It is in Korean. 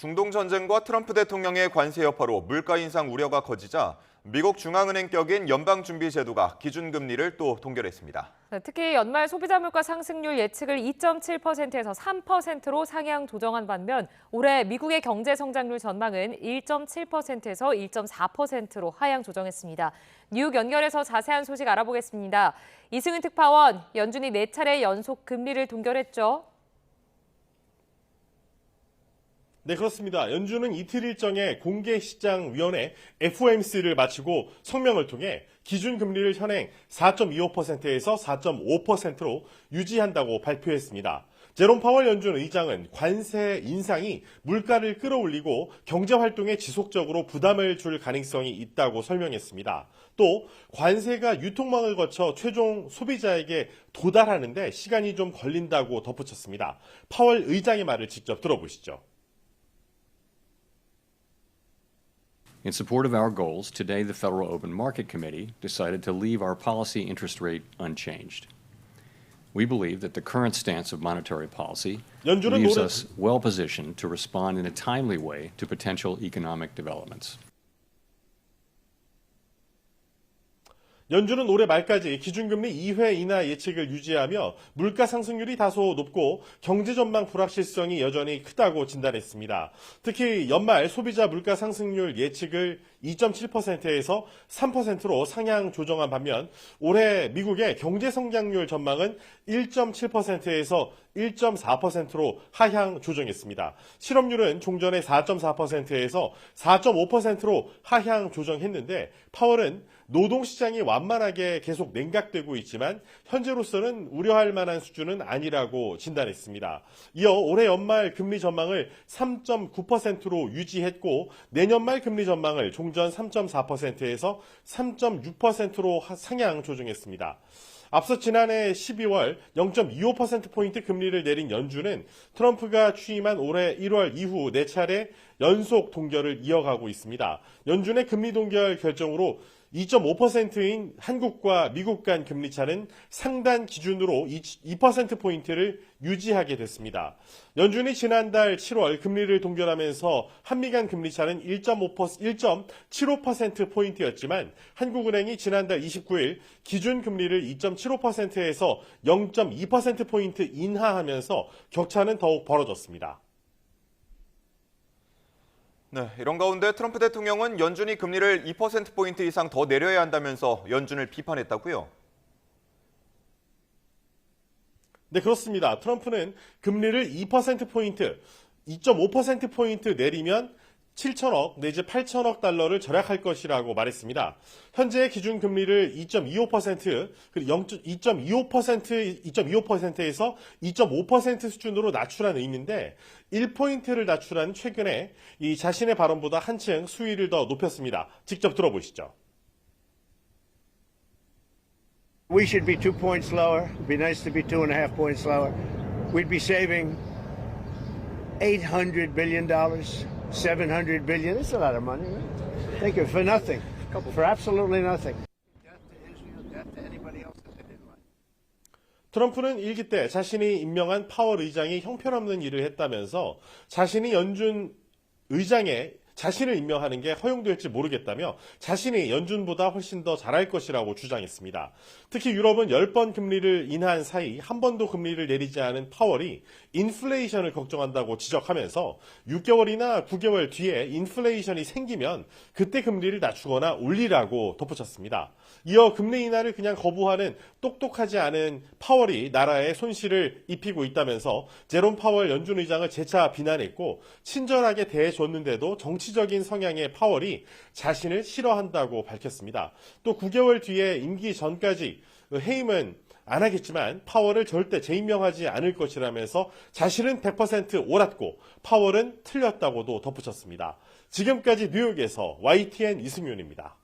중동 전쟁과 트럼프 대통령의 관세 여파로 물가 인상 우려가 커지자 미국 중앙은행 격인 연방준비제도가 기준금리를 또 동결했습니다. 특히 연말 소비자 물가 상승률 예측을 2.7%에서 3%로 상향 조정한 반면 올해 미국의 경제 성장률 전망은 1.7%에서 1.4%로 하향 조정했습니다. 뉴욕 연결해서 자세한 소식 알아보겠습니다. 이승은 특파원, 연준이 4차례 연속 금리를 동결했죠. 네, 그렇습니다. 연준은 이틀 일정의 공개시장위원회 FOMC를 마치고 성명을 통해 기준금리를 현행 4.25%에서 4.5%로 유지한다고 발표했습니다. 제롬 파월 연준 의장은 관세 인상이 물가를 끌어올리고 경제활동에 지속적으로 부담을 줄 가능성이 있다고 설명했습니다. 또 관세가 유통망을 거쳐 최종 소비자에게 도달하는데 시간이 좀 걸린다고 덧붙였습니다. 파월 의장의 말을 직접 들어보시죠. In support of our goals, today the Federal Open Market Committee decided to leave our policy interest rate unchanged. We believe that the current stance of monetary policy leaves us well positioned to respond in a timely way to potential economic developments. 연준은 올해 말까지 기준금리 2회 인하 예측을 유지하며 물가 상승률이 다소 높고 경제 전망 불확실성이 여전히 크다고 진단했습니다. 특히 연말 소비자 물가 상승률 예측을 2.7%에서 3%로 상향 조정한 반면 올해 미국의 경제 성장률 전망은 1.7%에서 1.4%로 하향 조정했습니다. 실업률은 종전의 4.4%에서 4.5%로 하향 조정했는데 파월은 노동시장이 완만하게 계속 냉각되고 있지만 현재로서는 우려할 만한 수준은 아니라고 진단했습니다. 이어 올해 연말 금리 전망을 3.9%로 유지했고 내년 말 금리 전망을 종전 3.4%에서 3.6%로 상향 조정했습니다. 앞서 지난해 12월 0.25%포인트 금리를 내린 연준은 트럼프가 취임한 올해 1월 이후 4차례 연속 동결을 이어가고 있습니다. 연준의 금리 동결 결정으로 2.5%인 한국과 미국 간 금리 차는 상단 기준으로 2%포인트를 유지하게 됐습니다. 연준이 지난달 7월 금리를 동결하면서 한미 간 금리 차는 1.75%포인트였지만 한국은행이 지난달 29일 기준 금리를 2.75%에서 0.2%포인트 인하하면서 격차는 더욱 벌어졌습니다. 네, 이런 가운데 트럼프 대통령은 연준이 금리를 2%포인트 이상 더 내려야 한다면서 연준을 비판했다고요? 네, 그렇습니다. 트럼프는 금리를 2%포인트, 2.5%포인트 내리면 7천억 내지 8천억 달러를 절약할 것이라고 말했습니다. 현재 기준 금리를 2.25%, 그리고 2.25%에서 2.5% 수준으로 낮추라는 의미인데 1포인트를 낮추라는 최근에 이 자신의 발언보다 한층 수위를 더 높였습니다. 직접 들어보시죠. We should be 2 points lower. It'd be nice to be 2.5 points lower. We'd be saving $800 billion. 700 billion. It's a lot of money, right? Thank you for nothing, for absolutely nothing. 트럼프는 일기 때 자신이 임명한 파월 의장이 형편없는 일을 했다면서 자신이 연준 의장에 자신을 임명하는 게 허용될지 모르겠다며 자신이 연준보다 훨씬 더 잘할 것이라고 주장했습니다. 특히 유럽은 10번 금리를 인하한 사이 한 번도 금리를 내리지 않은 파월이 인플레이션을 걱정한다고 지적하면서 6개월이나 9개월 뒤에 인플레이션이 생기면 그때 금리를 낮추거나 올리라고 덧붙였습니다. 이어 금리 인하를 그냥 거부하는 똑똑하지 않은 파월이 나라에 손실을 입히고 있다면서 제롬 파월 연준 의장을 재차 비난했고 친절하게 대해줬는데도 정치적인 성향의 파월이 자신을 싫어한다고 밝혔습니다. 또 9개월 뒤에 임기 전까지 해임은 안 하겠지만 파월을 절대 재임명하지 않을 것이라면서 자신은 100% 옳았고 파월은 틀렸다고도 덧붙였습니다. 지금까지 뉴욕에서 YTN 이승윤입니다.